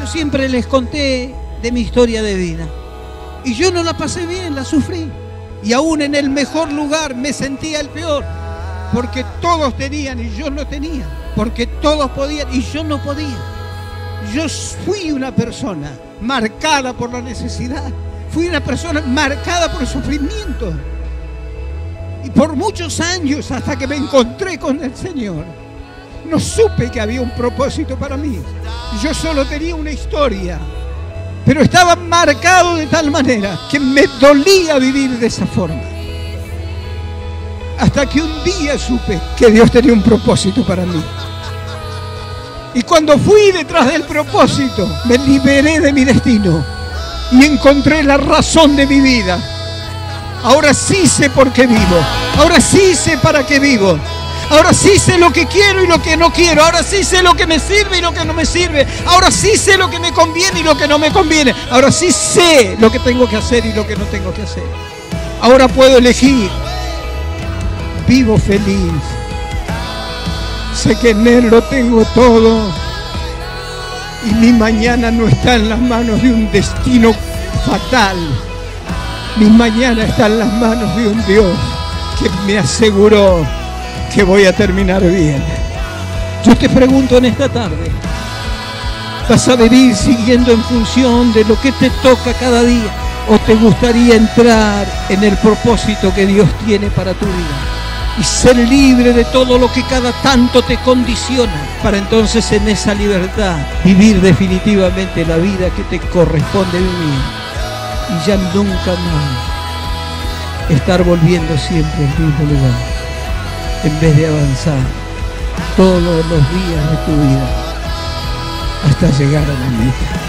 Yo siempre les conté de mi historia de vida. Y yo no la pasé bien, la sufrí. Y aún en el mejor lugar me sentía el peor. Porque todos tenían y yo no tenía. Porque todos podían y yo no podía. Yo fui una persona marcada por la necesidad. Fui una persona marcada por el sufrimiento. Y por muchos años, hasta que me encontré con el Señor, no supe que había un propósito para mí. Yo solo tenía una historia, pero estaba marcado de tal manera que me dolía vivir de esa forma. Hasta que un día supe que Dios tenía un propósito para mí. Y cuando fui detrás del propósito, me liberé de mi destino y encontré la razón de mi vida. Ahora sí sé por qué vivo. Ahora sí sé para qué vivo. Ahora sí sé lo que quiero y lo que no quiero. Ahora sí sé lo que me sirve y lo que no me sirve. Ahora sí sé lo que me conviene y lo que no me conviene. Ahora sí sé lo que tengo que hacer y lo que no tengo que hacer. Ahora puedo elegir. Vivo feliz. Sé que en Él lo tengo todo. Y mi mañana no está en las manos de un destino fatal. Mi mañana está en las manos de un Dios que me aseguró que voy a terminar bien. Yo te pregunto en esta tarde, ¿vas a vivir siguiendo en función de lo que te toca cada día? ¿O te gustaría entrar en el propósito que Dios tiene para tu vida? Y ser libre de todo lo que cada tanto te condiciona, para entonces en esa libertad vivir definitivamente la vida que te corresponde vivir. Y ya nunca más estar volviendo siempre al mismo lugar, en vez de avanzar todos los días de tu vida hasta llegar a la meta.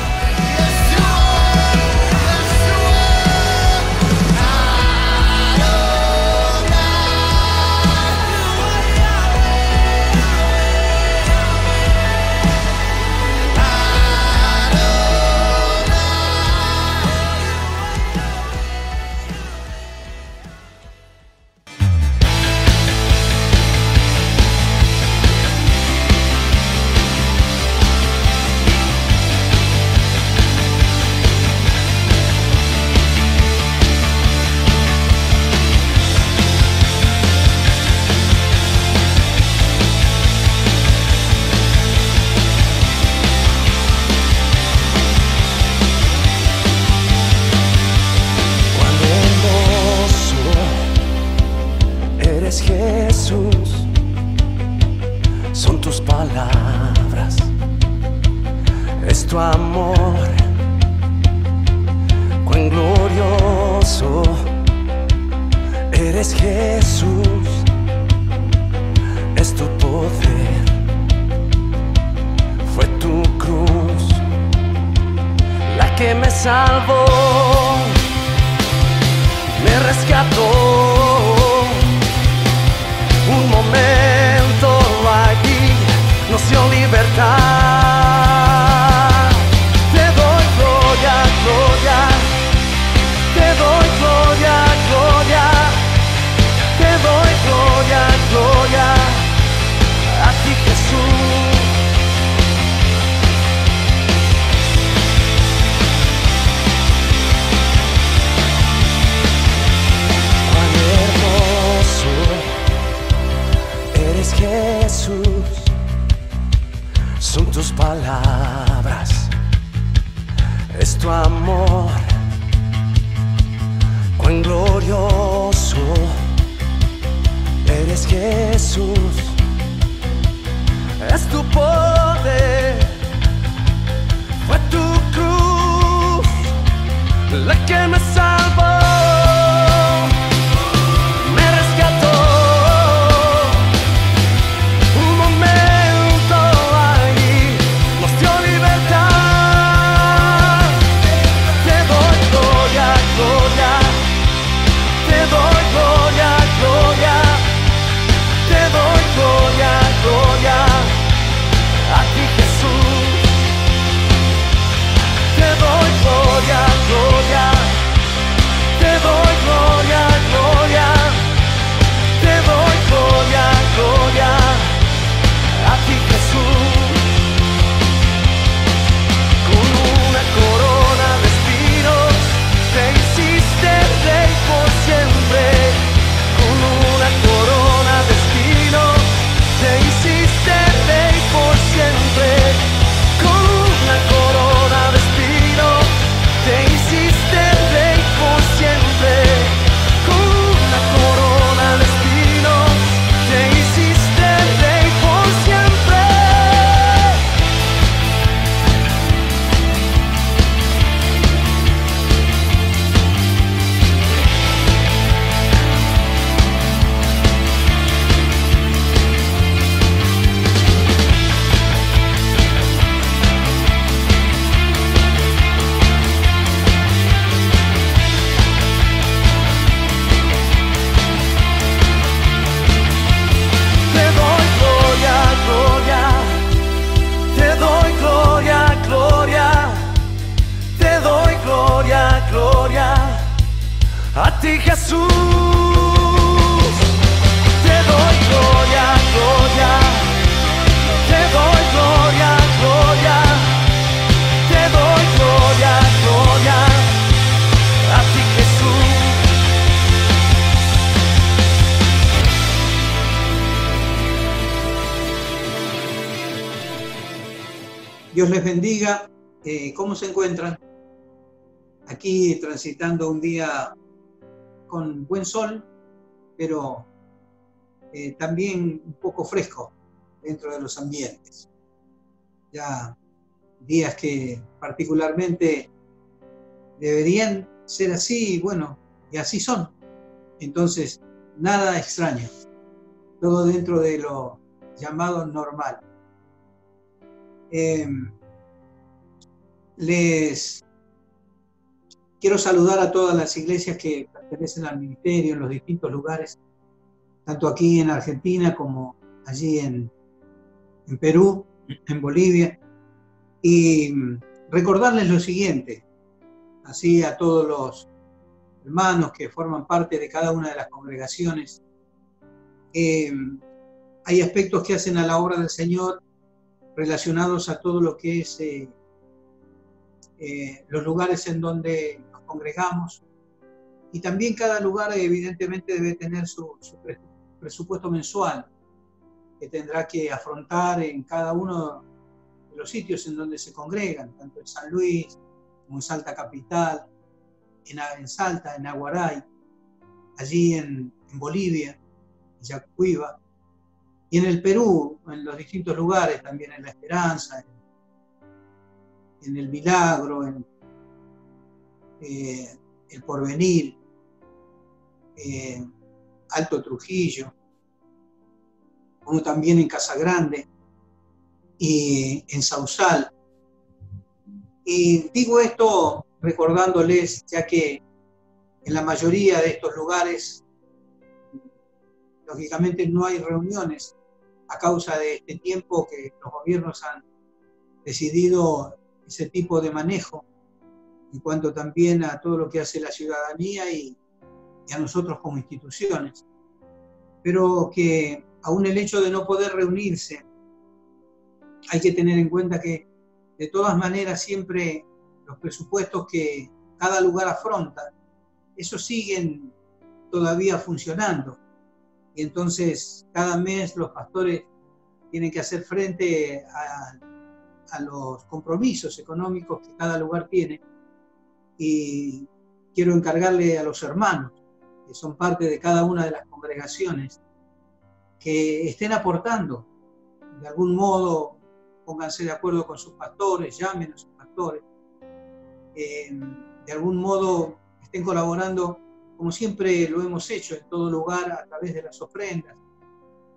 Gloria, a ti Jesús. gloria a ti, Jesús. Te doy gloria, gloria. Te doy gloria, gloria. Te doy gloria, gloria a ti, Jesús. Dios les bendiga. ¿Cómo se encuentran? Aquí transitando un día con buen sol, pero también un poco fresco dentro de los ambientes. Ya días que particularmente deberían ser así, bueno, y así son. Entonces, nada extraño. Todo dentro de lo llamado normal. Les quiero saludar a todas las iglesias que pertenecen al ministerio en los distintos lugares, tanto aquí en Argentina como allí en Perú, en Bolivia, y recordarles lo siguiente, así a todos los hermanos que forman parte de cada una de las congregaciones. Hay aspectos que hacen a la obra del Señor relacionados a todo lo que es los lugares en donde nos congregamos, y también cada lugar evidentemente debe tener su presupuesto mensual que tendrá que afrontar en cada uno de los sitios en donde se congregan, tanto en San Luis como en Salta Capital, en Salta, en Aguaray, allí en Bolivia, en Yacuiba, y en el Perú, en los distintos lugares, también en La Esperanza, en El Milagro, en El Porvenir, Alto Trujillo, como también en Casa Grande y en Sausal. Y digo esto recordándoles, ya que en la mayoría de estos lugares, lógicamente no hay reuniones a causa de este tiempo que los gobiernos han decidido ese tipo de manejo en cuanto también a todo lo que hace la ciudadanía y a nosotros como instituciones. Pero que aún el hecho de no poder reunirse, hay que tener en cuenta que de todas maneras siempre los presupuestos que cada lugar afronta, esos siguen todavía funcionando. Y entonces cada mes los pastores tienen que hacer frente a los compromisos económicos que cada lugar tiene. Y quiero encargarle a los hermanos, que son parte de cada una de las congregaciones, que estén aportando. De algún modo, pónganse de acuerdo con sus pastores, llamen a sus pastores. De algún modo, estén colaborando, como siempre lo hemos hecho en todo lugar, a través de las ofrendas,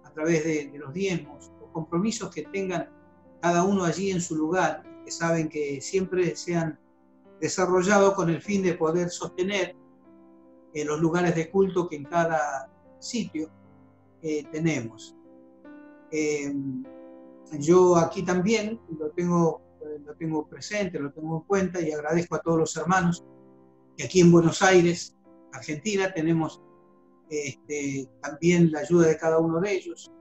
a través de los diezmos, los compromisos que tengan cada uno allí en su lugar, que saben que siempre se han desarrollado con el fin de poder sostener los lugares de culto que en cada sitio tenemos. Yo aquí también lo tengo presente, lo tengo en cuenta, y agradezco a todos los hermanos que aquí en Buenos Aires, Argentina, tenemos también la ayuda de cada uno de ellos,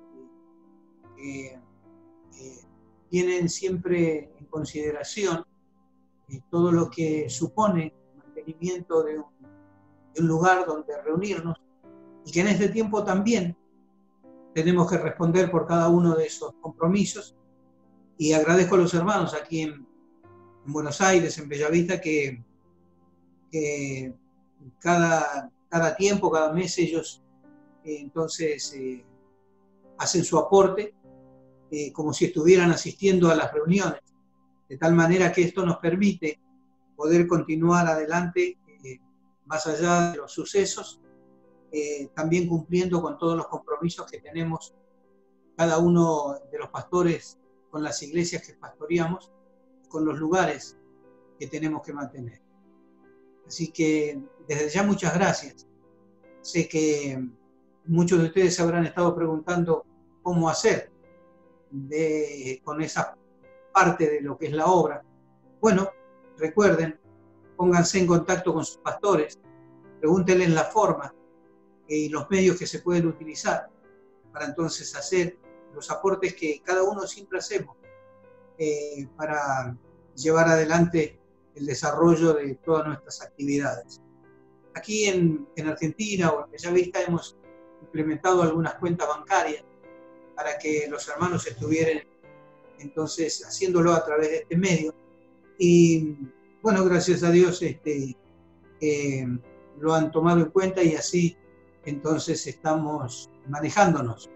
tienen siempre en consideración todo lo que supone el mantenimiento de un lugar donde reunirnos, y que en este tiempo también tenemos que responder por cada uno de esos compromisos. Y agradezco a los hermanos aquí en Buenos Aires, en Bellavista, que cada tiempo, cada mes ellos entonces hacen su aporte como si estuvieran asistiendo a las reuniones, de tal manera que esto nos permite poder continuar adelante más allá de los sucesos, también cumpliendo con todos los compromisos que tenemos cada uno de los pastores con las iglesias que pastoreamos, con los lugares que tenemos que mantener. Así que desde ya muchas gracias. Sé que muchos de ustedes se habrán estado preguntando cómo hacer con esa parte de lo que es la obra. Bueno, recuerden, pónganse en contacto con sus pastores, pregúntenles la forma y los medios que se pueden utilizar para entonces hacer los aportes que cada uno siempre hacemos para llevar adelante el desarrollo de todas nuestras actividades. Aquí en Argentina o en Bellavista hemos implementado algunas cuentas bancarias para que los hermanos estuvieran entonces haciéndolo a través de este medio. Y bueno, gracias a Dios lo han tomado en cuenta y así entonces estamos manejándonos.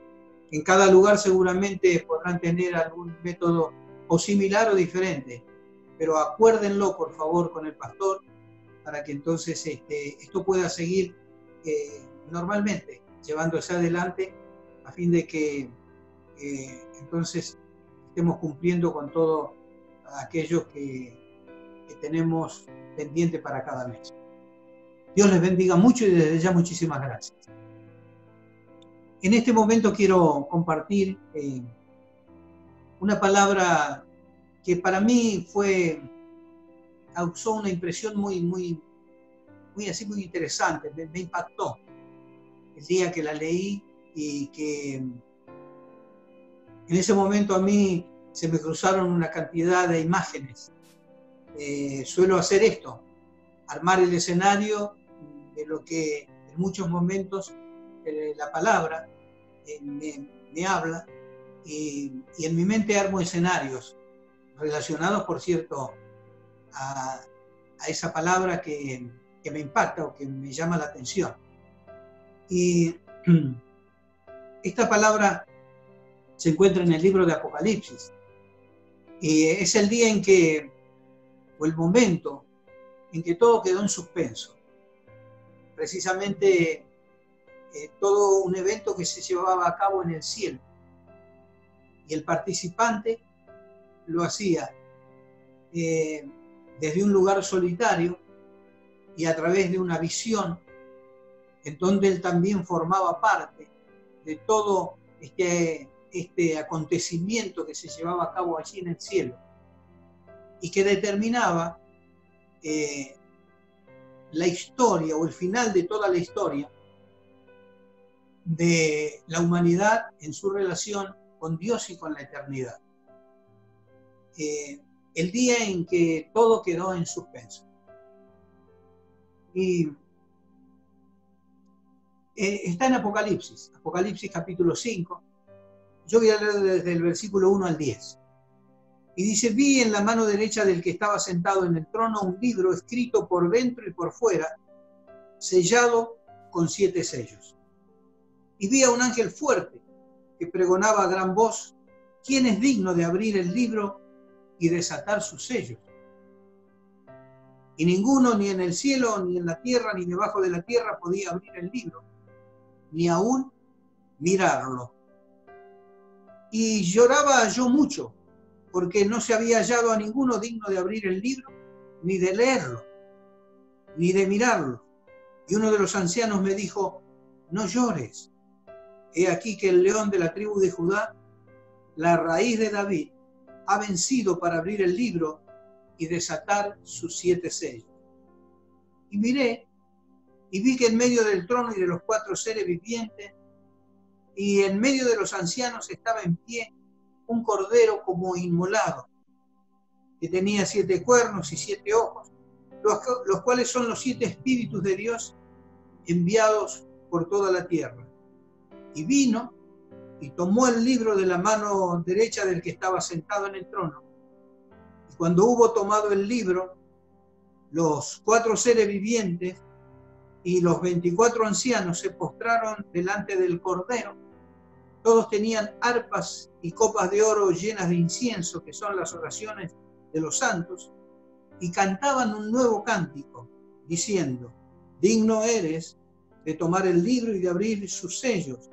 En cada lugar seguramente podrán tener algún método o similar o diferente, pero acuérdenlo por favor con el pastor para que entonces esto pueda seguir normalmente, llevándose adelante a fin de que entonces estemos cumpliendo con todo aquello que tenemos pendiente para cada mes. Dios les bendiga mucho y desde ya muchísimas gracias. En este momento quiero compartir una palabra que para mí causó una impresión muy interesante, me impactó el día que la leí y que en ese momento a mí se me cruzaron una cantidad de imágenes. Suelo hacer esto, armar el escenario de lo que en muchos momentos la palabra me habla y en mi mente armo escenarios relacionados, por cierto, a esa palabra que me impacta o que me llama la atención. Y esta palabra se encuentra en el libro de Apocalipsis. Y es el día o el momento en que todo quedó en suspenso. Precisamente todo un evento que se llevaba a cabo en el cielo. Y el participante lo hacía desde un lugar solitario y a través de una visión en donde él también formaba parte de todo este acontecimiento que se llevaba a cabo allí en el cielo y que determinaba la historia o el final de toda la historia de la humanidad en su relación con Dios y con la eternidad. El día en que todo quedó en suspenso. Y está en Apocalipsis capítulo 5. Yo voy a leer desde el versículo 1 al 10. Y dice: vi en la mano derecha del que estaba sentado en el trono un libro escrito por dentro y por fuera, sellado con 7 sellos. Y vi a un ángel fuerte que pregonaba a gran voz: ¿quién es digno de abrir el libro y desatar sus sellos? Y ninguno, ni en el cielo, ni en la tierra, ni debajo de la tierra, podía abrir el libro, ni aún mirarlo. Y lloraba yo mucho, porque no se había hallado a ninguno digno de abrir el libro, ni de leerlo, ni de mirarlo. Y uno de los ancianos me dijo: no llores. He aquí que el león de la tribu de Judá, la raíz de David, ha vencido para abrir el libro y desatar sus 7 sellos. Y miré, y vi que en medio del trono y de los 4 seres vivientes, y en medio de los ancianos estaba en pie un cordero como inmolado, que tenía 7 cuernos y 7 ojos, los cuales son los 7 espíritus de Dios enviados por toda la tierra. Y vino y tomó el libro de la mano derecha del que estaba sentado en el trono. Y cuando hubo tomado el libro, los 4 seres vivientes y los 24 ancianos se postraron delante del Cordero. Todos tenían arpas y copas de oro llenas de incienso, que son las oraciones de los santos, y cantaban un nuevo cántico, diciendo: digno eres de tomar el libro y de abrir sus sellos,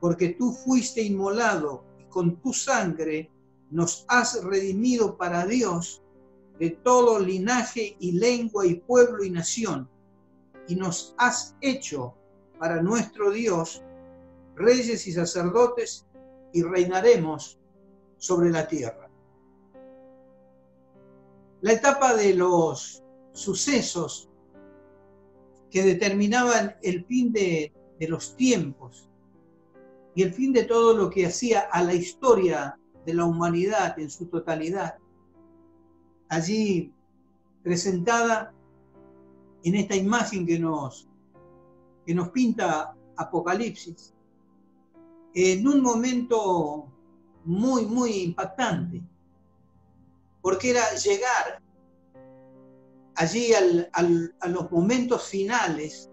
porque tú fuiste inmolado y con tu sangre nos has redimido para Dios de todo linaje y lengua y pueblo y nación, y nos has hecho para nuestro Dios reyes y sacerdotes, y reinaremos sobre la tierra. La etapa de los sucesos que determinaban el fin de los tiempos y el fin de todo lo que hacía a la historia de la humanidad en su totalidad, allí presentada en esta imagen que nos pinta Apocalipsis, en un momento muy, muy impactante, porque era llegar allí a los momentos finales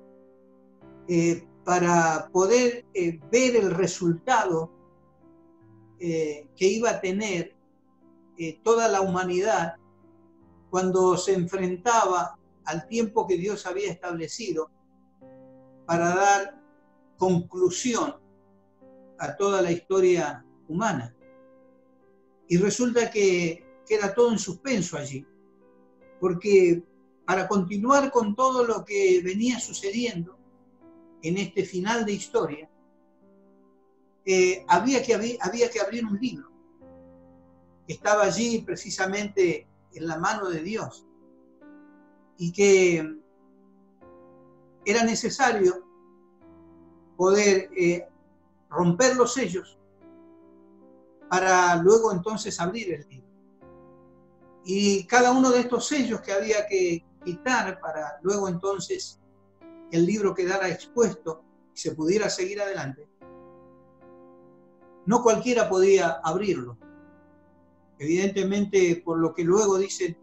para poder ver el resultado que iba a tener toda la humanidad cuando se enfrentaba al tiempo que Dios había establecido para dar conclusión a toda la historia humana. Y resulta que queda todo en suspenso allí, porque para continuar con todo lo que venía sucediendo en este final de historia, había que abrir un libro que estaba allí precisamente en la mano de Dios y que era necesario poder romper los sellos para luego entonces abrir el libro. Y cada uno de estos sellos que había que quitar para luego entonces que el libro quedara expuesto y se pudiera seguir adelante, no cualquiera podía abrirlo. Evidentemente, por lo que luego dice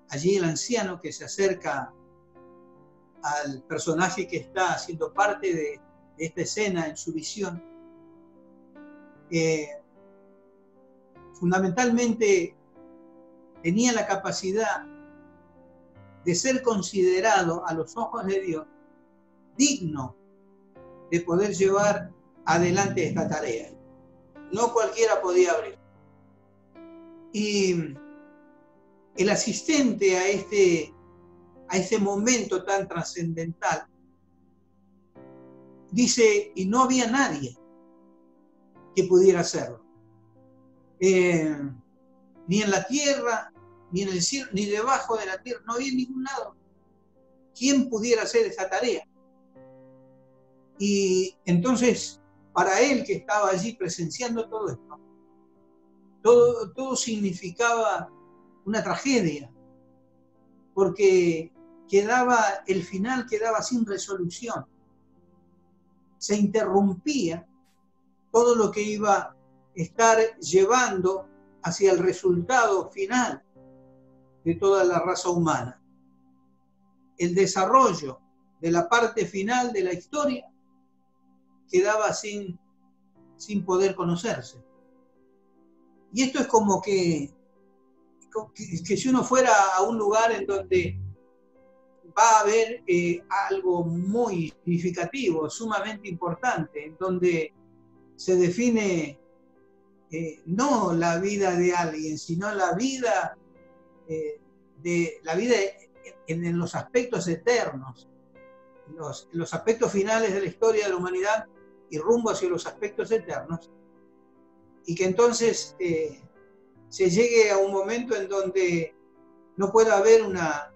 allí el anciano que se acerca al personaje que está haciendo parte de esta escena en su visión, fundamentalmente tenía la capacidad de ser considerado a los ojos de Dios digno de poder llevar adelante esta tarea. No cualquiera podía abrir. Y el asistente a este momento tan trascendental dice, y no había nadie que pudiera hacerlo. Ni en la tierra, ni en el cielo, ni debajo de la tierra, no había en ningún lado quien pudiera hacer esa tarea. Y entonces, para él que estaba allí presenciando todo esto, todo significaba una tragedia, porque el final quedaba sin resolución. Se interrumpía todo lo que iba a estar llevando hacia el resultado final de toda la raza humana. El desarrollo de la parte final de la historia quedaba sin poder conocerse. Y esto es como que si uno fuera a un lugar en donde va a haber algo muy significativo, sumamente importante, en donde se define no la vida de alguien, sino la vida en los aspectos eternos, los aspectos finales de la historia de la humanidad y rumbo hacia los aspectos eternos, y que entonces se llegue a un momento en donde no pueda haber una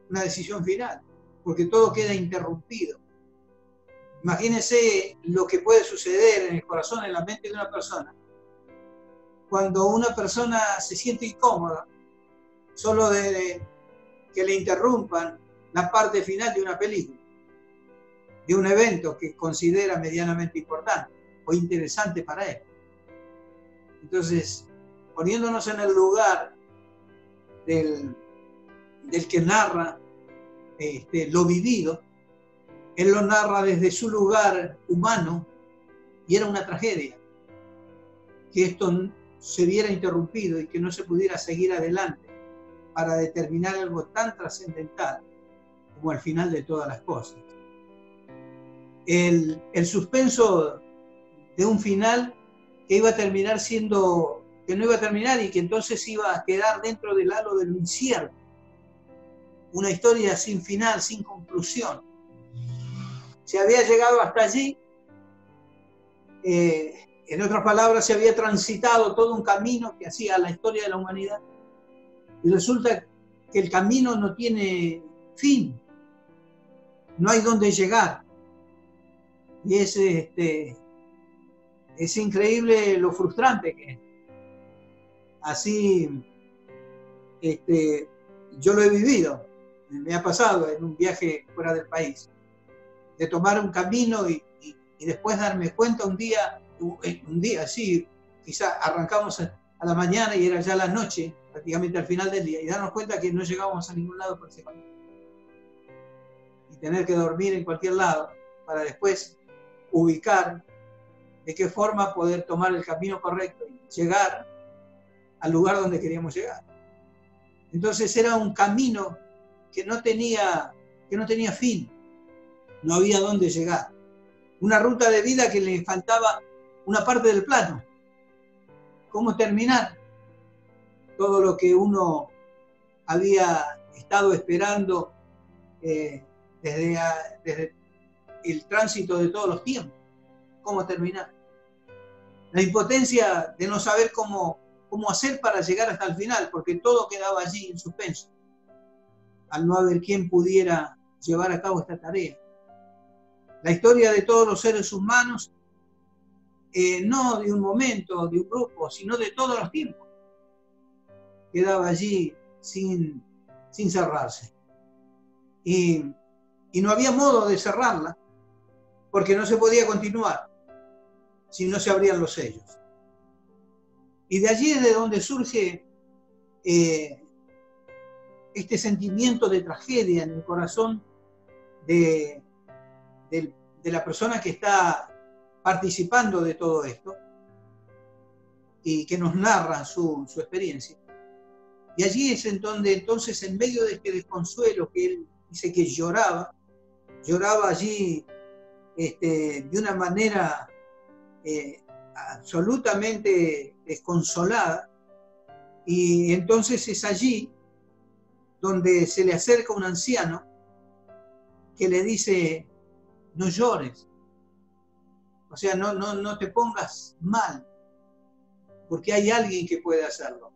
decisión final, porque todo queda interrumpido. Imagínense lo que puede suceder en el corazón, en la mente de una persona, cuando una persona se siente incómoda, solo de que le interrumpan la parte final de una película, de un evento que considera medianamente importante o interesante para él. Entonces, poniéndonos en el lugar del que narra lo vivido, él lo narra desde su lugar humano y era una tragedia que esto se viera interrumpido y que no se pudiera seguir adelante para determinar algo tan trascendental como el final de todas las cosas. El suspenso de un final que iba a terminar siendo, que no iba a terminar y que entonces iba a quedar dentro del halo del incierto. Una historia sin final, sin conclusión. Se había llegado hasta allí, en otras palabras, se había transitado todo un camino que hacía a la historia de la humanidad, y resulta que el camino no tiene fin, no hay dónde llegar. Y es increíble lo frustrante que es. Así, yo lo he vivido, me ha pasado en un viaje fuera del país, de tomar un camino y después darme cuenta un día, sí, quizá arrancamos a la mañana y era ya la noche, prácticamente al final del día, y darnos cuenta que no llegábamos a ningún lado por ese camino. Y tener que dormir en cualquier lado para después ubicar de qué forma poder tomar el camino correcto y llegar al lugar donde queríamos llegar. Entonces era un camino que no tenía fin, no había dónde llegar. Una ruta de vida que le faltaba una parte del plano. ¿Cómo terminar todo lo que uno había estado esperando desde el tránsito de todos los tiempos? ¿Cómo terminar? La impotencia de no saber cómo hacer para llegar hasta el final, porque todo quedaba allí en suspenso, al no haber quien pudiera llevar a cabo esta tarea. La historia de todos los seres humanos, no de un momento, de un grupo, sino de todos los tiempos, quedaba allí sin cerrarse. Y no había modo de cerrarla, porque no se podía continuar si no se abrían los sellos. Y de allí es de donde surge este sentimiento de tragedia en el corazón de la persona que está participando de todo esto y que nos narra su experiencia. Y allí es en donde entonces, en medio de este desconsuelo que él dice que lloraba allí de una manera absolutamente desconsolada, y entonces es allí donde se le acerca un anciano que le dice: no llores, o sea, no te pongas mal, porque hay alguien que puede hacerlo.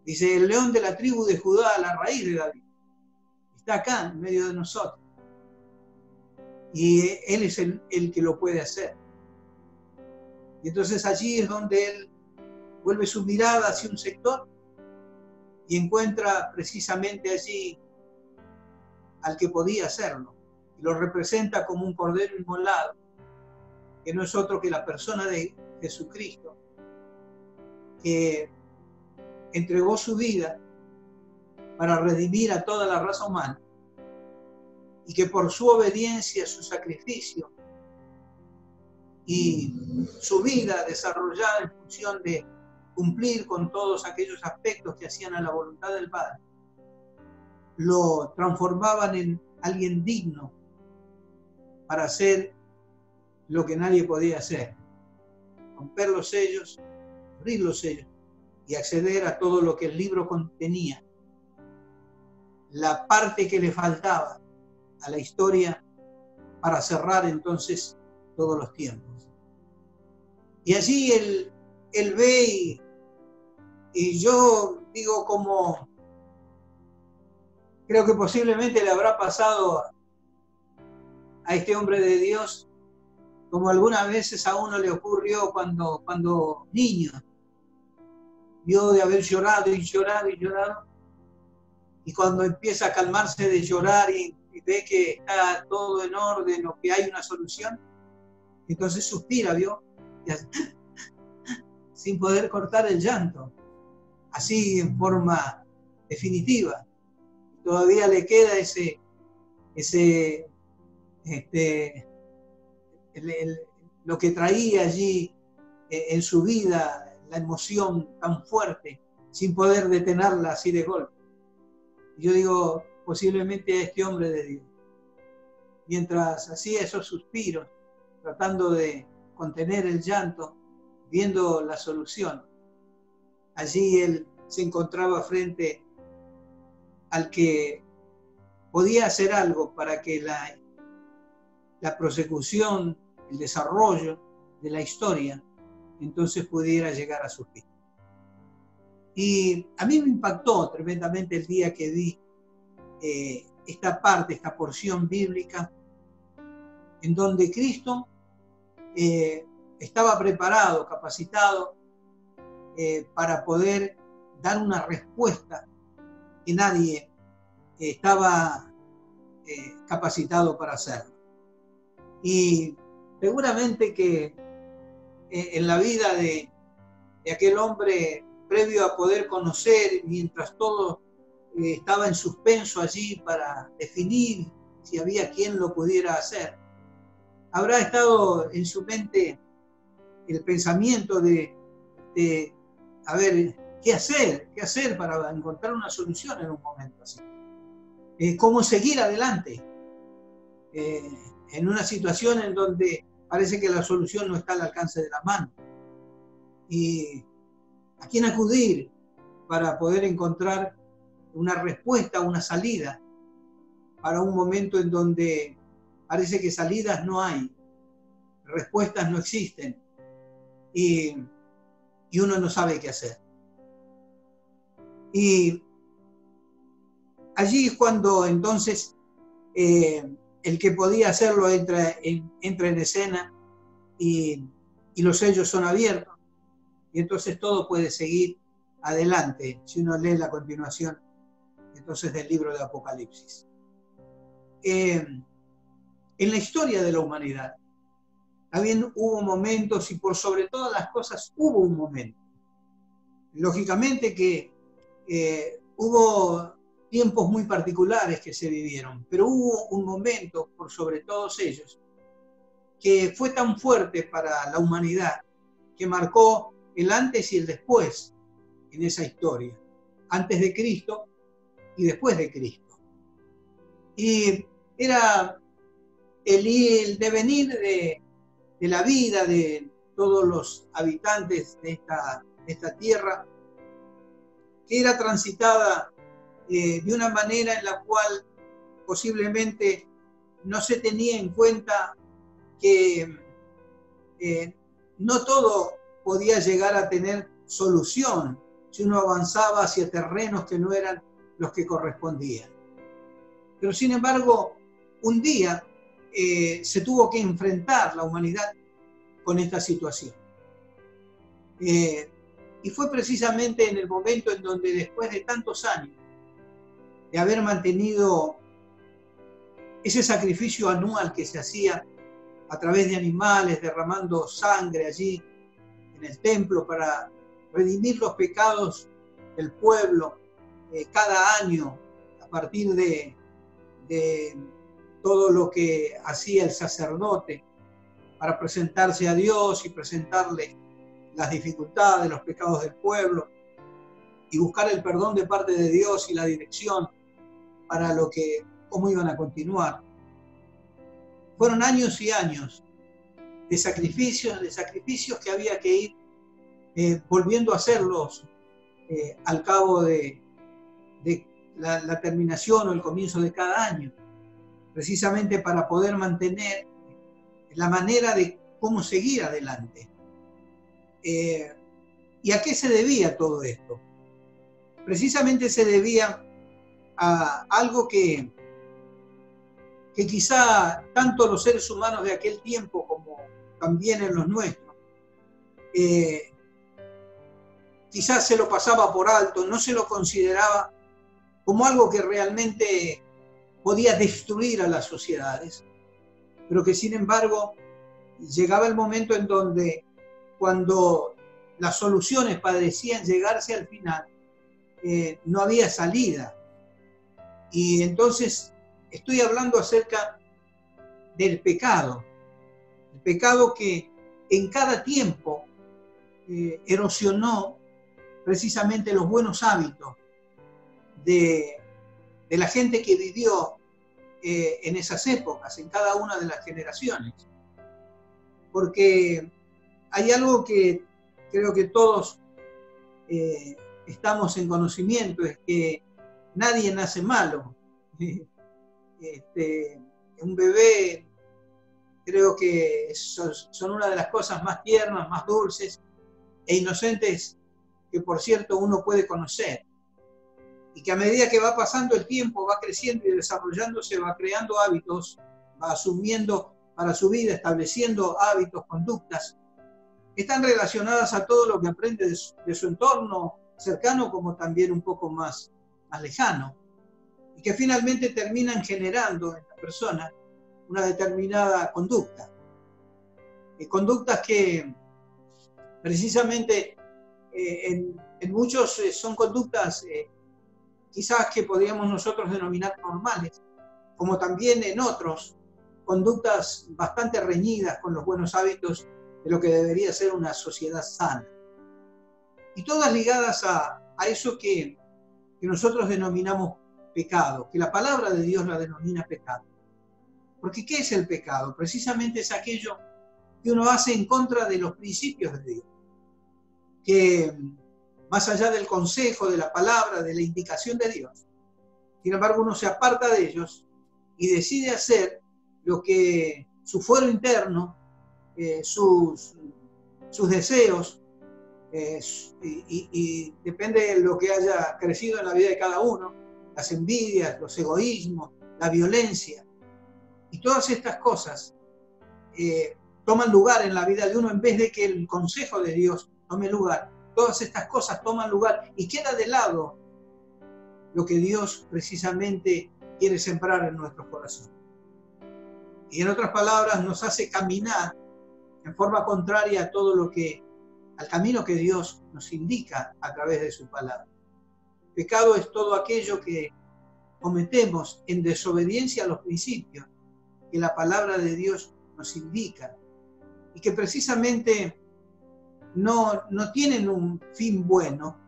Dice: el león de la tribu de Judá, la raíz de David, está acá en medio de nosotros, y él es el que lo puede hacer. Y entonces allí es donde él vuelve su mirada hacia un sector y encuentra precisamente allí al que podía hacerlo, y lo representa como un cordero inmolado, que no es otro que la persona de Jesucristo, que entregó su vida para redimir a toda la raza humana, y que por su obediencia, su sacrificio y su vida desarrollada en función de cumplir con todos aquellos aspectos que hacían a la voluntad del Padre, lo transformaban en alguien digno para hacer lo que nadie podía hacer: romper los sellos, abrir los sellos y acceder a todo lo que el libro contenía, la parte que le faltaba a la historia para cerrar entonces todos los tiempos. Y allí él ve, y yo digo, como creo que posiblemente le habrá pasado a este hombre de Dios, como algunas veces a uno le ocurrió cuando niño, vio de haber llorado y llorado y llorado, y cuando empieza a calmarse de llorar y ve que está todo en orden o que hay una solución, entonces suspira, ¿vio? Sin poder cortar el llanto, así en forma definitiva. Todavía le queda lo que traía allí en su vida, la emoción tan fuerte, sin poder detenerla así de golpe. Y yo digo, posiblemente a este hombre de Dios, mientras hacía esos suspiros, tratando de contener el llanto, viendo la solución, allí él se encontraba frente al que podía hacer algo para que la prosecución, el desarrollo de la historia, entonces pudiera llegar a su fin. Y a mí me impactó tremendamente el día que vi esta parte, esta porción bíblica, en donde Cristo estaba preparado, capacitado para poder dar una respuesta que nadie estaba capacitado para hacerlo. Y seguramente que en la vida de aquel hombre, previo a poder conocer, mientras todo estaba en suspenso allí para definir si había quien lo pudiera hacer, habrá estado en su mente el pensamiento de a ver, ¿qué hacer para encontrar una solución en un momento así? ¿Cómo seguir adelante? En una situación en donde parece que la solución no está al alcance de la mano. ¿Y a quién acudir para poder encontrar una respuesta, una salida para un momento en donde parece que salidas no hay, respuestas no existen y uno no sabe qué hacer? Y allí es cuando entonces el que podía hacerlo entra en escena y los sellos son abiertos y entonces todo puede seguir adelante si uno lee la continuación entonces del libro de Apocalipsis. En la historia de la humanidad también hubo momentos, y por sobre todas las cosas hubo un momento. Lógicamente que hubo tiempos muy particulares que se vivieron, pero hubo un momento, por sobre todos ellos, que fue tan fuerte para la humanidad, que marcó el antes y el después en esa historia, antes de Cristo y después de Cristo. Y era el devenir de la vida de todos los habitantes de esta tierra, que era transitada de una manera en la cual posiblemente no se tenía en cuenta que no todo podía llegar a tener solución si uno avanzaba hacia terrenos que no eran los que correspondían. Pero sin embargo, un día se tuvo que enfrentar la humanidad con esta situación. Y fue precisamente en el momento en donde, después de tantos años de haber mantenido ese sacrificio anual que se hacía a través de animales, derramando sangre allí en el templo para redimir los pecados del pueblo cada año, a partir de todo lo que hacía el sacerdote para presentarse a Dios y presentarle las dificultades, los pecados del pueblo y buscar el perdón de parte de Dios y la dirección para cómo iban a continuar. Fueron años y años de sacrificios que había que ir volviendo a hacerlos al cabo de la terminación o el comienzo de cada año, precisamente para poder mantener la manera de cómo seguir adelante. ¿Y a qué se debía todo esto? Precisamente se debía a algo que quizá tanto los seres humanos de aquel tiempo como también en los nuestros, quizás se lo pasaba por alto, no se lo consideraba como algo que realmente podía destruir a las sociedades, pero que sin embargo llegaba el momento en donde, cuando las soluciones parecían llegarse al final, no había salida. Y entonces estoy hablando acerca del pecado, el pecado que en cada tiempo erosionó precisamente los buenos hábitos de la gente que vivió en esas épocas, en cada una de las generaciones. Porque hay algo que creo que todos estamos en conocimiento, es que nadie nace malo. Un bebé creo que son una de las cosas más tiernas, más dulces e inocentes que por cierto uno puede conocer, y que a medida que va pasando el tiempo, va creciendo y desarrollándose, va creando hábitos, va asumiendo para su vida, estableciendo hábitos, conductas, que están relacionadas a todo lo que aprende de su entorno cercano como también un poco más lejano, y que finalmente terminan generando en la persona una determinada conducta. Conductas que precisamente en muchos son conductas quizás que podríamos nosotros denominar normales, como también en otros, conductas bastante reñidas con los buenos hábitos de lo que debería ser una sociedad sana. Y todas ligadas a eso que nosotros denominamos pecado, que la palabra de Dios la denomina pecado. Porque ¿qué es el pecado? Precisamente es aquello que uno hace en contra de los principios de Dios, que más allá del consejo, de la palabra, de la indicación de Dios, sin embargo uno se aparta de ellos y decide hacer lo que su fuero interno, sus deseos, y depende de lo que haya crecido en la vida de cada uno, las envidias, los egoísmos, la violencia, y todas estas cosas toman lugar en la vida de uno en vez de que el consejo de Dios tome lugar. Todas estas cosas toman lugar y queda de lado lo que Dios precisamente quiere sembrar en nuestros corazones. Y en otras palabras, nos hace caminar en forma contraria a todo al camino que Dios nos indica a través de su palabra. Pecado es todo aquello que cometemos en desobediencia a los principios que la palabra de Dios nos indica y que precisamente no tienen un fin bueno,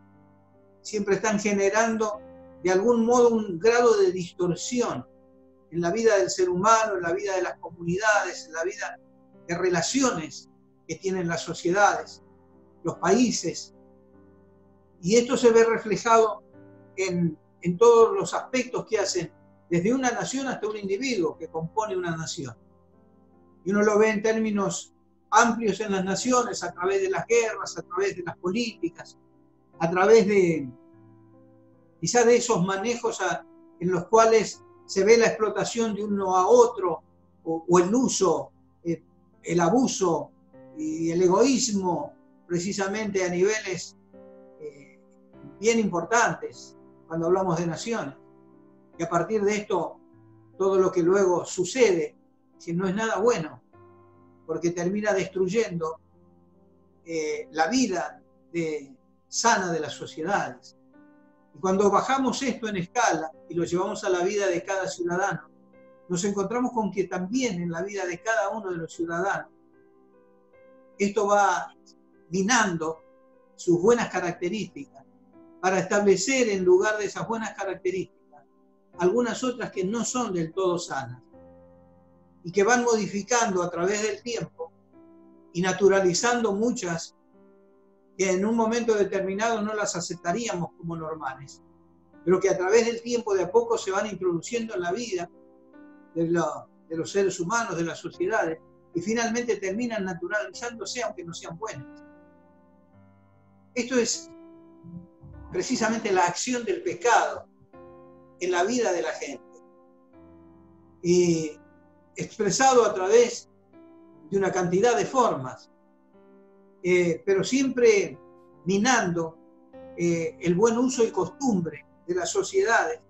siempre están generando de algún modo un grado de distorsión en la vida del ser humano, en la vida de las comunidades, en la vida de relaciones que tienen las sociedades, los países. Y esto se ve reflejado en todos los aspectos que hacen, desde una nación hasta un individuo que compone una nación. Y uno lo ve en términos amplios en las naciones, a través de las guerras, a través de las políticas, a través de quizás de esos manejos en los cuales se ve la explotación de uno a otro, o el uso, el abuso y el egoísmo, precisamente a niveles bien importantes cuando hablamos de naciones. Y a partir de esto, todo lo que luego sucede, que no es nada bueno, porque termina destruyendo la vida sana de las sociedades. Y cuando bajamos esto en escala y lo llevamos a la vida de cada ciudadano, nos encontramos con que también en la vida de cada uno de los ciudadanos, esto va minando sus buenas características para establecer en lugar de esas buenas características algunas otras que no son del todo sanas y que van modificando a través del tiempo y naturalizando muchas que en un momento determinado no las aceptaríamos como normales, pero que a través del tiempo de a poco se van introduciendo en la vida de los seres humanos, de las sociedades, y finalmente terminan naturalizándose aunque no sean buenas. Esto es precisamente la acción del pecado en la vida de la gente, y expresado a través de una cantidad de formas, pero siempre minando el buen uso y costumbre de las sociedades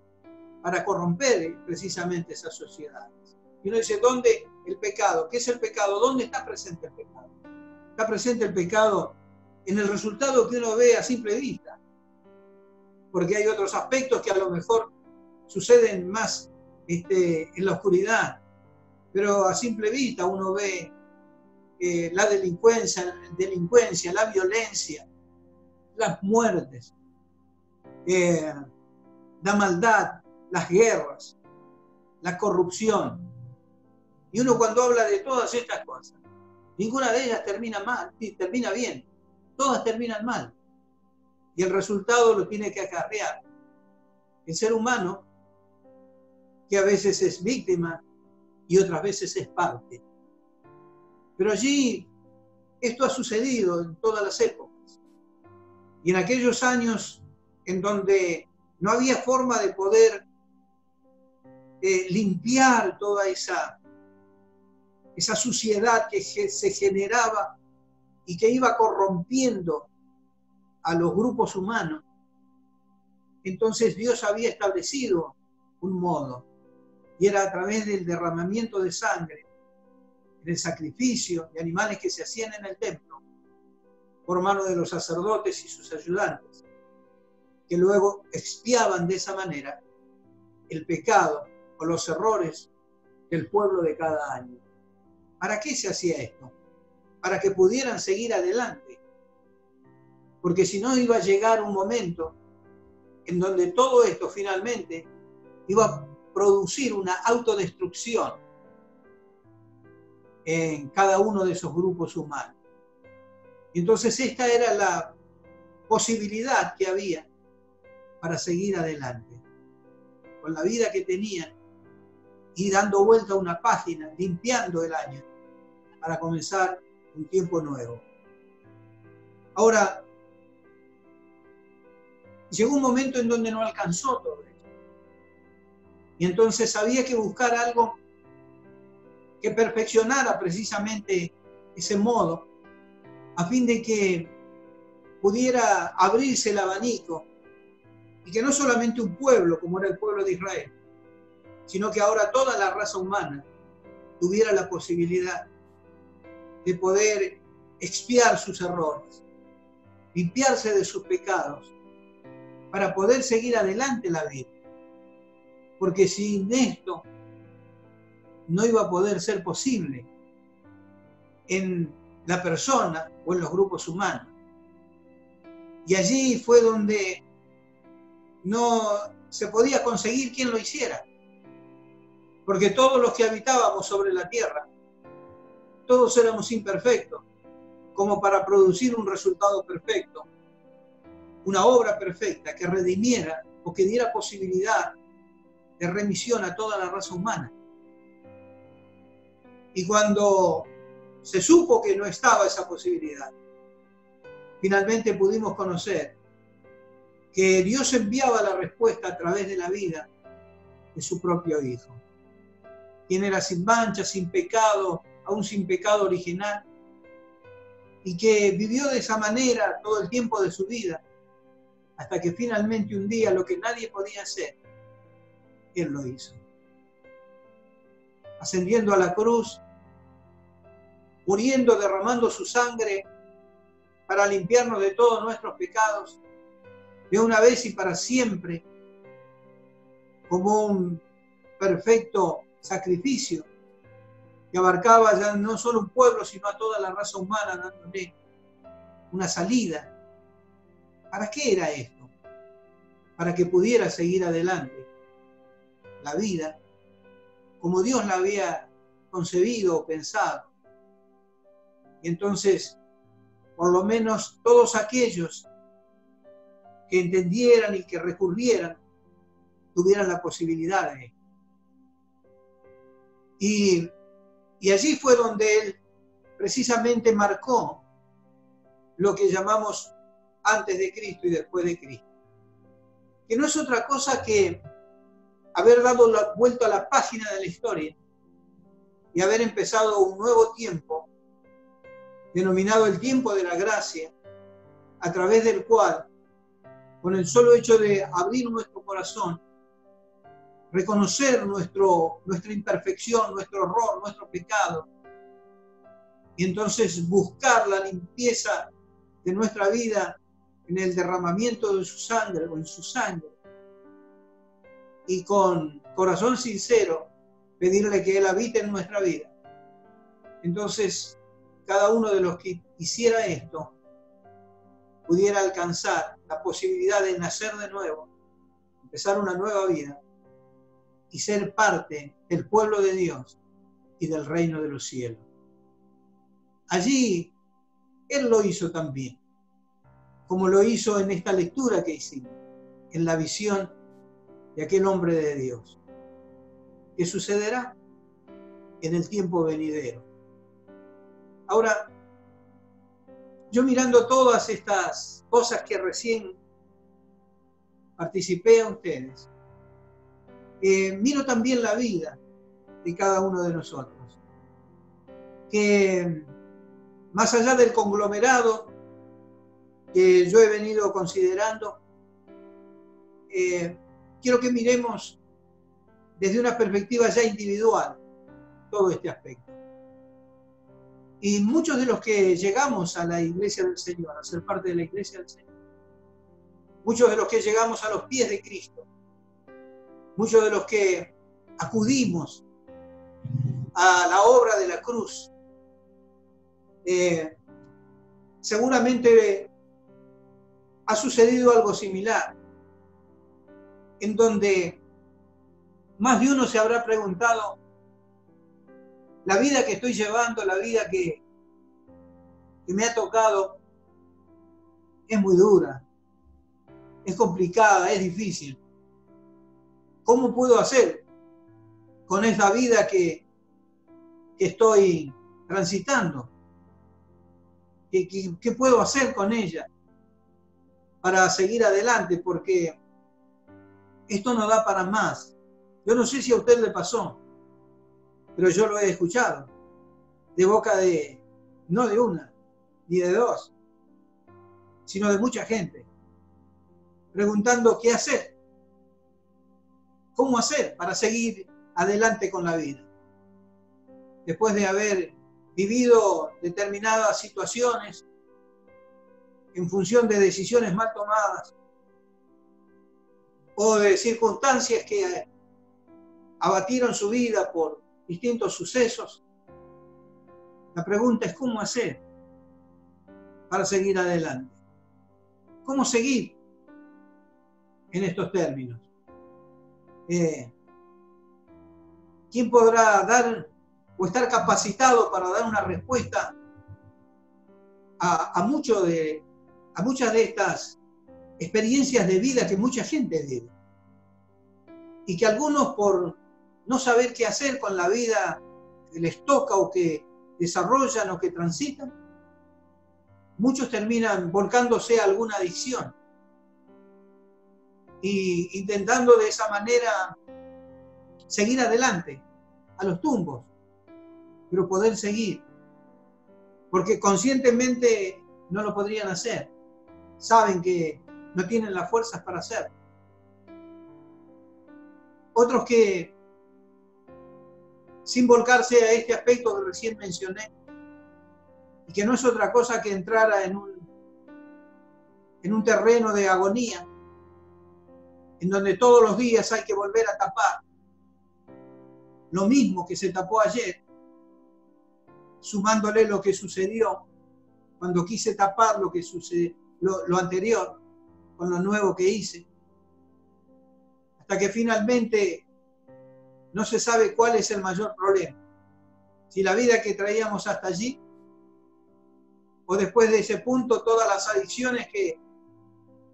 para corromper precisamente esas sociedades. Y uno dice, ¿dónde el pecado? ¿Qué es el pecado? ¿Dónde está presente el pecado? Está presente el pecado en el resultado que uno ve a simple vista, porque hay otros aspectos que a lo mejor suceden más en la oscuridad, pero a simple vista uno ve la delincuencia, la violencia, las muertes, la maldad, las guerras, la corrupción. Y uno cuando habla de todas estas cosas, ninguna de ellas termina mal, termina bien, todas terminan mal. Y el resultado lo tiene que acarrear el ser humano, que a veces es víctima y otras veces es parte. Pero allí esto ha sucedido en todas las épocas. Y en aquellos años en donde no había forma de poder limpiar toda esa suciedad que se generaba y que iba corrompiendo a los grupos humanos, entonces Dios había establecido un modo, y era a través del derramamiento de sangre, del sacrificio de animales que se hacían en el templo por mano de los sacerdotes y sus ayudantes, que luego expiaban de esa manera el pecado o los errores del pueblo de cada año. ¿Para qué se hacía esto? Para que pudieran seguir adelante, porque si no iba a llegar un momento en donde todo esto finalmente iba a producir una autodestrucción en cada uno de esos grupos humanos. Y entonces esta era la posibilidad que había para seguir adelante, con la vida que tenían, y dando vuelta a una página, limpiando el año, para comenzar un tiempo nuevo. Ahora, llegó un momento en donde no alcanzó todo esto. Y entonces había que buscar algo que perfeccionara precisamente ese modo, a fin de que pudiera abrirse el abanico, y que no solamente un pueblo, como era el pueblo de Israel, sino que ahora toda la raza humana tuviera la posibilidad de poder expiar sus errores, limpiarse de sus pecados, para poder seguir adelante la vida. Porque sin esto no iba a poder ser posible en la persona o en los grupos humanos. Y allí fue donde no se podía conseguir quien lo hiciera. Porque todos los que habitábamos sobre la tierra, todos éramos imperfectos, como para producir un resultado perfecto, una obra perfecta que redimiera o que diera posibilidad de remisión a toda la raza humana. Y cuando se supo que no estaba esa posibilidad, finalmente pudimos conocer que Dios enviaba la respuesta a través de la vida de su propio Hijo, quien era sin mancha, sin pecado, aún sin pecado original, y que vivió de esa manera todo el tiempo de su vida, hasta que finalmente un día lo que nadie podía hacer, Él lo hizo. Ascendiendo a la cruz, muriendo, derramando su sangre para limpiarnos de todos nuestros pecados, de una vez y para siempre, como un perfecto sacrificio que abarcaba ya no solo un pueblo, sino a toda la raza humana, dándole una salida. ¿Para qué era esto? Para que pudiera seguir adelante la vida como Dios la había concebido o pensado. Y entonces, por lo menos todos aquellos que entendieran y que recurrieran, tuvieran la posibilidad de esto. Y allí fue donde Él precisamente marcó lo que llamamos antes de Cristo y después de Cristo, que no es otra cosa que haber dado la vuelta a la página de la historia y haber empezado un nuevo tiempo, denominado el tiempo de la gracia, a través del cual, con el solo hecho de abrir nuestro corazón, reconocer nuestra imperfección, nuestro error, nuestro pecado, y entonces buscar la limpieza de nuestra vida en el derramamiento de su sangre o en su sangre, y con corazón sincero pedirle que Él habite en nuestra vida. Entonces, cada uno de los que hiciera esto pudiera alcanzar la posibilidad de nacer de nuevo, empezar una nueva vida y ser parte del pueblo de Dios y del reino de los cielos. Allí Él lo hizo también, como lo hizo en esta lectura que hicimos, en la visión de aquel hombre de Dios. ¿Qué sucederá? En el tiempo venidero. Ahora, Yo mirando todas estas cosas que recién participé a ustedes, miro también la vida de cada uno de nosotros, que más allá del conglomerado que yo he venido considerando, quiero que miremos desde una perspectiva ya individual todo este aspecto. Y muchos de los que llegamos a la iglesia del Señor, a ser parte de la iglesia del Señor, muchos de los que llegamos a los pies de Cristo, muchos de los que acudimos a la obra de la cruz, seguramente ha sucedido algo similar, en donde más de uno se habrá preguntado: la vida que estoy llevando, la vida que me ha tocado, es muy dura, es complicada, es difícil. ¿Cómo puedo hacer con esa vida que estoy transitando? ¿Qué puedo hacer con ella para seguir adelante? Porque esto no da para más. Yo no sé si a usted le pasó, pero yo lo he escuchado de boca de, no de una, ni de dos, sino de mucha gente, preguntando qué hacer, cómo hacer para seguir adelante con la vida. Después de haber vivido determinadas situaciones en función de decisiones mal tomadas o de circunstancias que abatieron su vida por distintos sucesos, la pregunta es: ¿cómo hacer para seguir adelante? ¿Cómo seguir en estos términos? ¿Quién podrá dar o estar capacitado para dar una respuesta a muchas de estas experiencias de vida que mucha gente vive? Y que algunos, por no saber qué hacer con la vida que les toca o que desarrollan o que transitan, muchos terminan volcándose a alguna adicción e intentando de esa manera seguir adelante, a los tumbos, pero poder seguir, porque conscientemente no lo podrían hacer, saben que no tienen las fuerzas para hacerlo. Otros que, sin volcarse a este aspecto que recién mencioné, y que no es otra cosa que entrar en un terreno de agonía, en donde todos los días hay que volver a tapar lo mismo que se tapó ayer, sumándole lo que sucedió cuando quise tapar lo que sucedió, lo anterior, con lo nuevo que hice, hasta que finalmente no se sabe cuál es el mayor problema, si la vida que traíamos hasta allí, o después de ese punto todas las adicciones que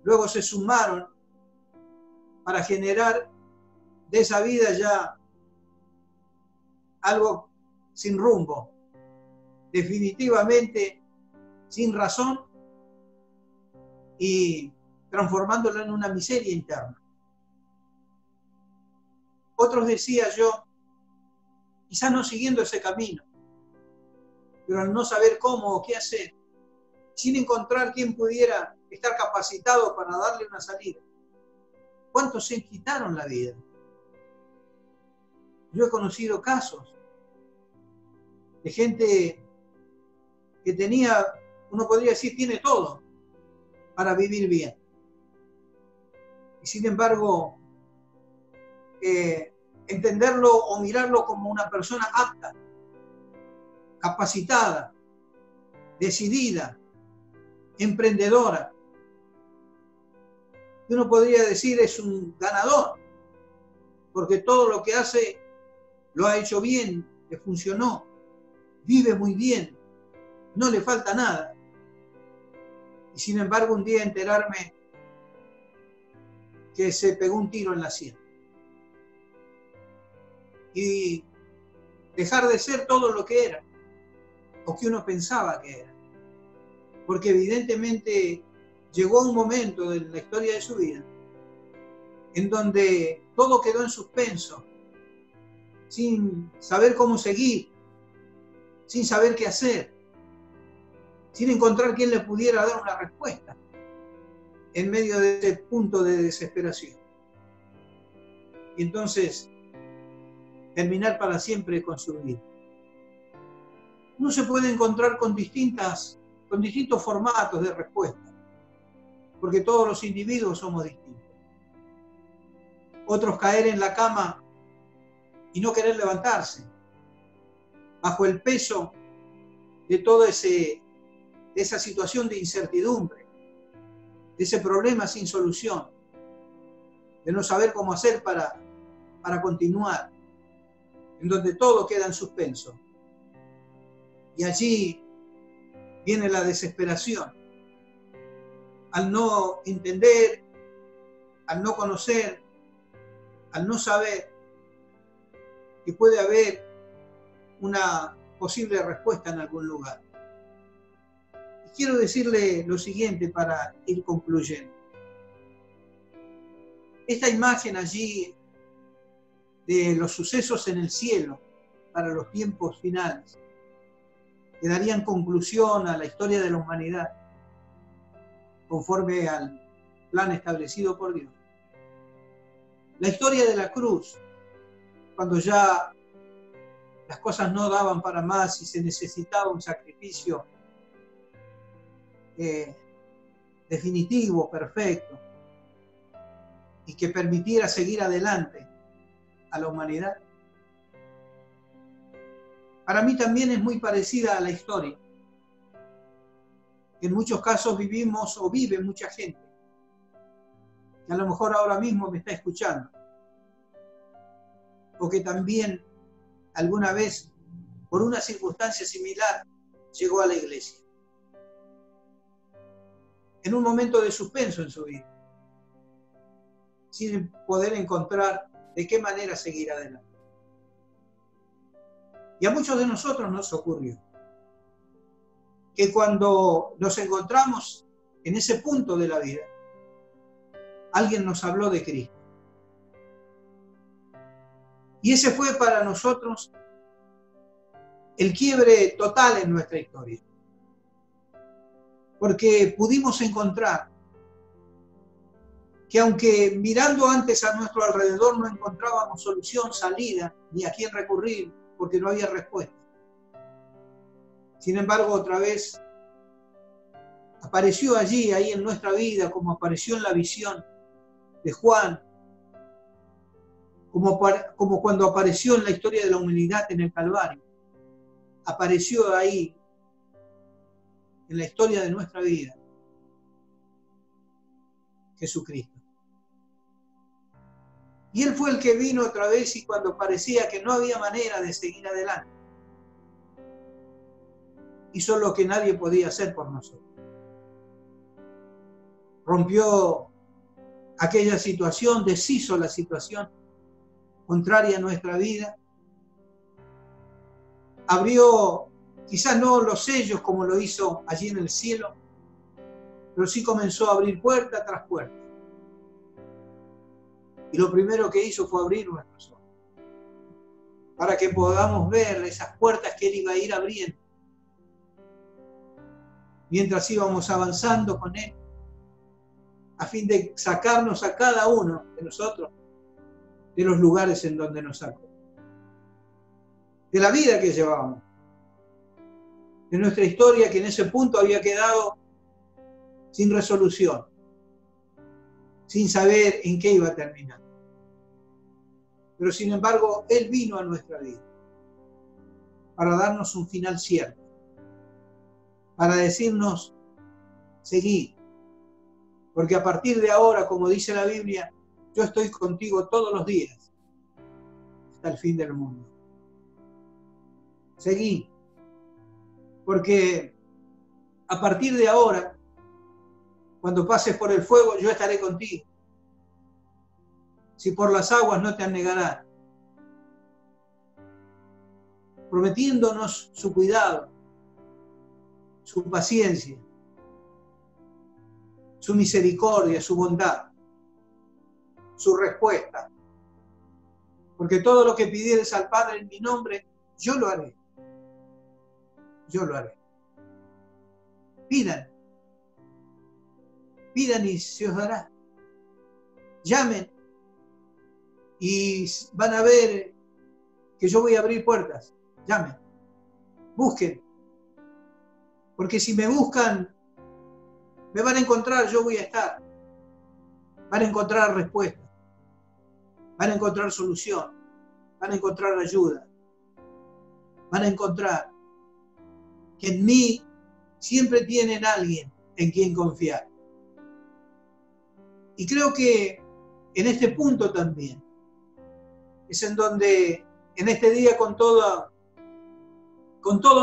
luego se sumaron para generar de esa vida ya algo sin rumbo, definitivamente sin razón, y transformándolo en una miseria interna. Otros, decía yo, quizás no siguiendo ese camino, pero al no saber cómo o qué hacer, sin encontrar quién pudiera estar capacitado para darle una salida. ¿Cuántos se quitaron la vida? Yo he conocido casos de gente que tenía, uno podría decir, tiene todo para vivir bien. Y sin embargo, entenderlo o mirarlo como una persona apta, capacitada, decidida, emprendedora, uno podría decir es un ganador, porque todo lo que hace lo ha hecho bien, le funcionó, vive muy bien, no le falta nada. Y sin embargo, un día enterarme que se pegó un tiro en la sien. Y dejar de ser todo lo que era, o que uno pensaba que era. porque evidentemente llegó a un momento en la historia de su vida en donde todo quedó en suspenso, sin saber cómo seguir, sin saber qué hacer, sin encontrar quien le pudiera dar una respuesta en medio de ese punto de desesperación. Y entonces terminar para siempre con su vida. Uno se puede encontrar con distintos formatos de respuesta, porque todos los individuos somos distintos. Otros caer en la cama y no querer levantarse, bajo el peso de toda esa situación de incertidumbre, de ese problema sin solución, de no saber cómo hacer para continuar, en donde todo queda en suspenso. Y allí viene la desesperación, al no entender, al no conocer, al no saber que puede haber una posible respuesta en algún lugar. Y quiero decirle lo siguiente para ir concluyendo. Esta imagen allí de los sucesos en el cielo para los tiempos finales, que darían conclusión a la historia de la humanidad, conforme al plan establecido por Dios. La historia de la cruz, cuando ya las cosas no daban para más y se necesitaba un sacrificio definitivo, perfecto, y que permitiera seguir adelante a la humanidad. Para mí también es muy parecida a la historia. En muchos casos vivimos o vive mucha gente, que a lo mejor ahora mismo me está escuchando, o que también alguna vez, por una circunstancia similar, llegó a la iglesia. En un momento de suspenso en su vida, sin poder encontrar de qué manera seguir adelante. Y a muchos de nosotros nos ocurrió que cuando nos encontramos en ese punto de la vida, alguien nos habló de Cristo. Y ese fue para nosotros el quiebre total en nuestra historia. Porque pudimos encontrar que aunque mirando antes a nuestro alrededor no encontrábamos solución, salida, ni a quién recurrir, porque no había respuesta. Sin embargo, otra vez apareció allí, ahí en nuestra vida, como apareció en la visión de Juan, como cuando apareció en la historia de la humanidad en el Calvario. Apareció ahí, en la historia de nuestra vida, Jesucristo. Y Él fue el que vino otra vez y cuando parecía que no había manera de seguir adelante, hizo lo que nadie podía hacer por nosotros. Rompió aquella situación, deshizo la situación contraria a nuestra vida. Abrió, quizás no los sellos como lo hizo allí en el cielo, pero sí comenzó a abrir puerta tras puerta. Y lo primero que hizo fue abrir nuestros ojos, para que podamos ver esas puertas que Él iba a ir abriendo, mientras íbamos avanzando con Él, a fin de sacarnos a cada uno de nosotros de los lugares en donde nos sacó, de la vida que llevábamos, de nuestra historia que en ese punto había quedado sin resolución, sin saber en qué iba a terminar. Pero sin embargo, Él vino a nuestra vida para darnos un final cierto, para decirnos, seguí, porque a partir de ahora, como dice la Biblia, yo estoy contigo todos los días, hasta el fin del mundo. Seguí, porque a partir de ahora, cuando pases por el fuego, yo estaré contigo. Si por las aguas no te anegarán. Prometiéndonos su cuidado, su paciencia, su misericordia, su bondad, su respuesta. Porque todo lo que pidieres al Padre en mi nombre, yo lo haré. Yo lo haré. Pidan. Pidan y se os dará. Llamen y van a ver que yo voy a abrir puertas. Llamen. Busquen. Porque si me buscan, me van a encontrar, yo voy a estar. Van a encontrar respuesta. Van a encontrar solución. Van a encontrar ayuda. Van a encontrar que en mí siempre tienen alguien en quien confiar. Y creo que en este punto también es en donde, en este día con todo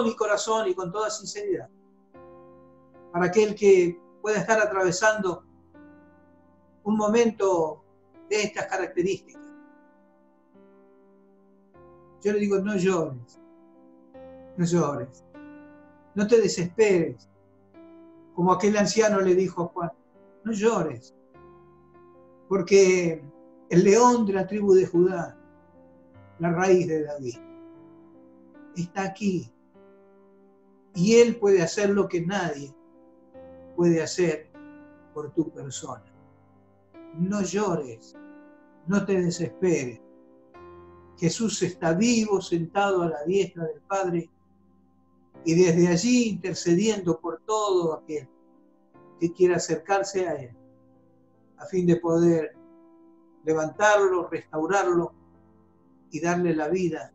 mi corazón y con toda sinceridad, para aquel que pueda estar atravesando un momento de estas características, yo le digo, no llores, no llores, no te desesperes, como aquel anciano le dijo a Juan, no llores, porque el león de la tribu de Judá, la raíz de David, está aquí y él puede hacer lo que nadie puede hacer por tu persona. No llores, no te desesperes. Jesús está vivo, sentado a la diestra del Padre, y desde allí intercediendo por todo aquel que quiera acercarse a Él, a fin de poder levantarlo, restaurarlo y darle la vida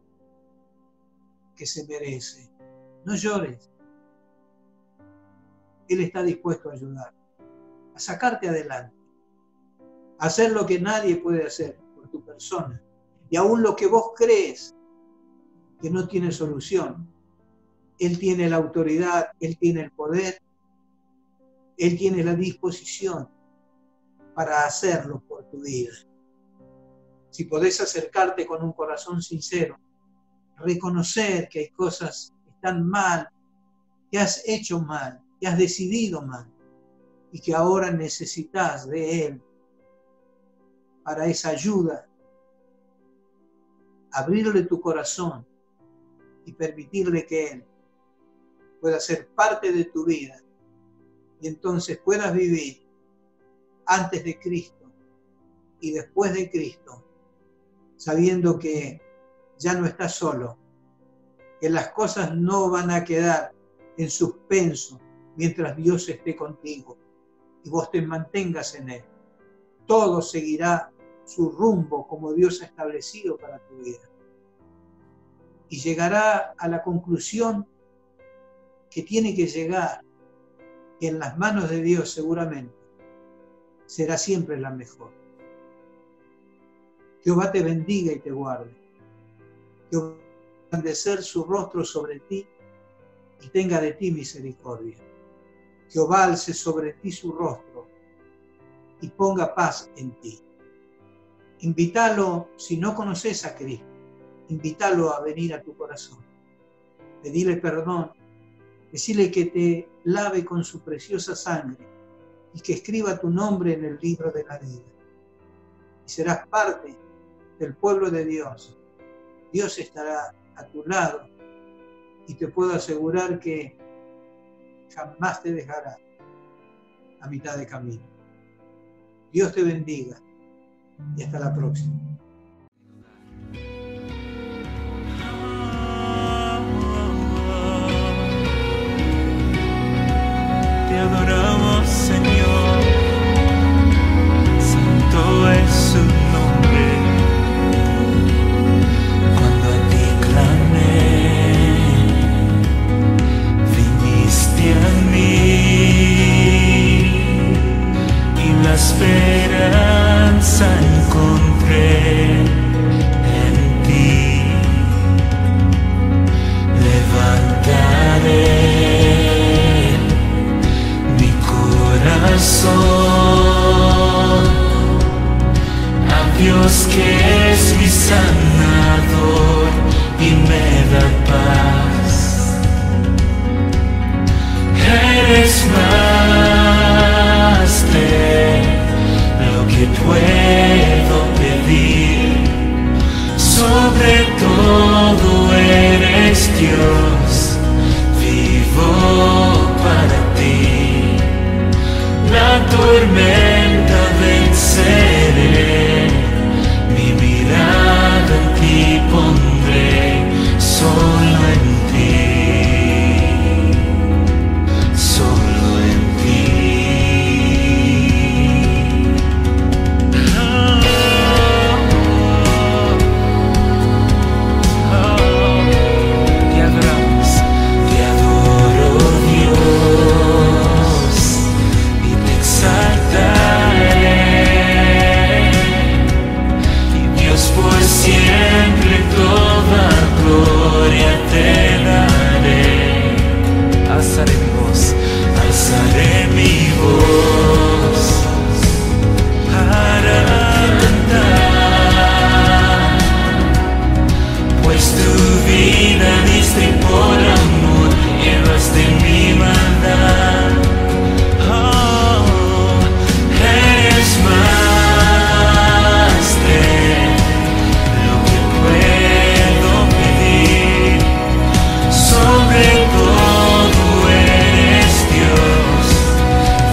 que se merece. No llores. Él está dispuesto a ayudar, a sacarte adelante, a hacer lo que nadie puede hacer por tu persona. Y aún lo que vos crees que no tiene solución, Él tiene la autoridad, Él tiene el poder, Él tiene la disposición para hacerlo por tu vida. Si podés acercarte con un corazón sincero, reconocer que hay cosas que están mal, que has hecho mal, que has decidido mal, y que ahora necesitas de Él para esa ayuda, abrirle tu corazón y permitirle que Él pueda ser parte de tu vida y entonces puedas vivir antes de Cristo y después de Cristo, sabiendo que ya no estás solo, que las cosas no van a quedar en suspenso mientras Dios esté contigo y vos te mantengas en Él. Todo seguirá su rumbo como Dios ha establecido para tu vida. Y llegará a la conclusión que tiene que llegar, que en las manos de Dios seguramente será siempre la mejor. Jehová te bendiga y te guarde. Jehová engrandecer su rostro sobre ti y tenga de ti misericordia. Jehová alce sobre ti su rostro y ponga paz en ti. Invítalo, si no conoces a Cristo, invítalo a venir a tu corazón. Pedile perdón, decile que te lave con su preciosa sangre y que escriba tu nombre en el libro de la vida. Y serás parte del pueblo de Dios. Dios estará a tu lado y te puedo asegurar que jamás te dejará a mitad de camino. Dios te bendiga y hasta la próxima. Te adoramos, Señor, santo es su nombre. Cuando a ti clamé, viniste a mí y la esperanza encontré en ti. Levantaré a Dios que es mi sanador y me da paz. Eres más puedo pedir. Sobre todo eres Dios, vivo para ti. La tormenta venceré, mi mirada en ti pondré, solo en ti, solo en ti. Te adoramos, te adoro, Dios, y te exaltaré, y Dios por siempre toda gloria te daré. Alzaré mi voz, alzaré mi voz para cantar, pues tu vida diste y por amor llevaste mi maldad. Oh, eres más de lo que puedo pedir. Sobre todo eres Dios,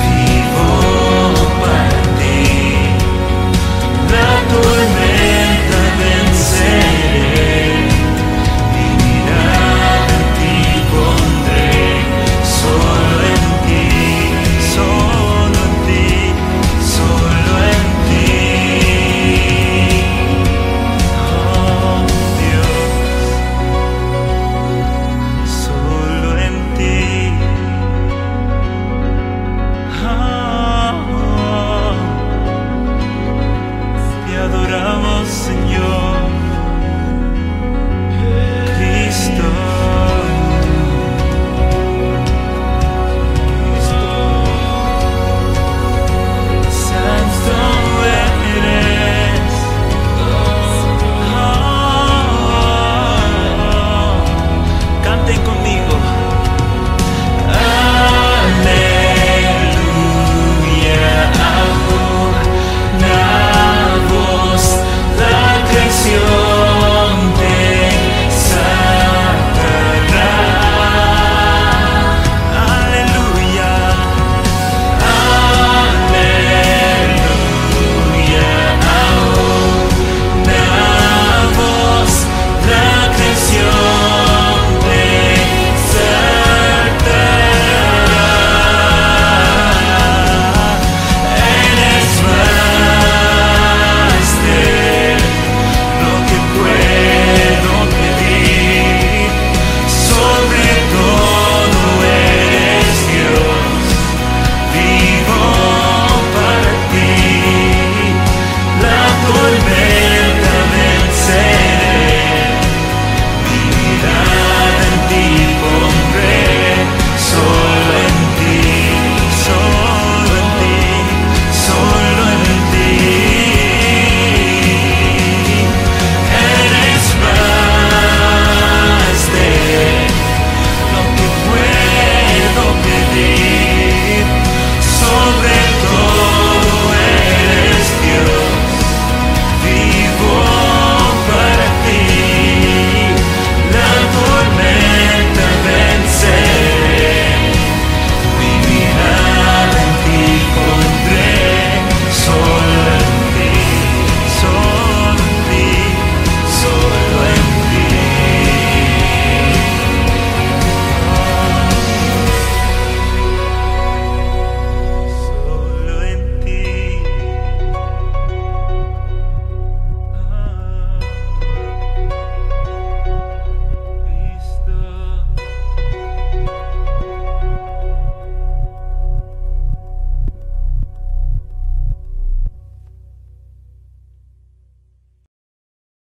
vivo para ti. La tormenta venceré, mi mirada en ti pondré, solo en ti, solo en ti, solo en ti. Oh Dios, solo en ti. Oh, te adoramos, Señor.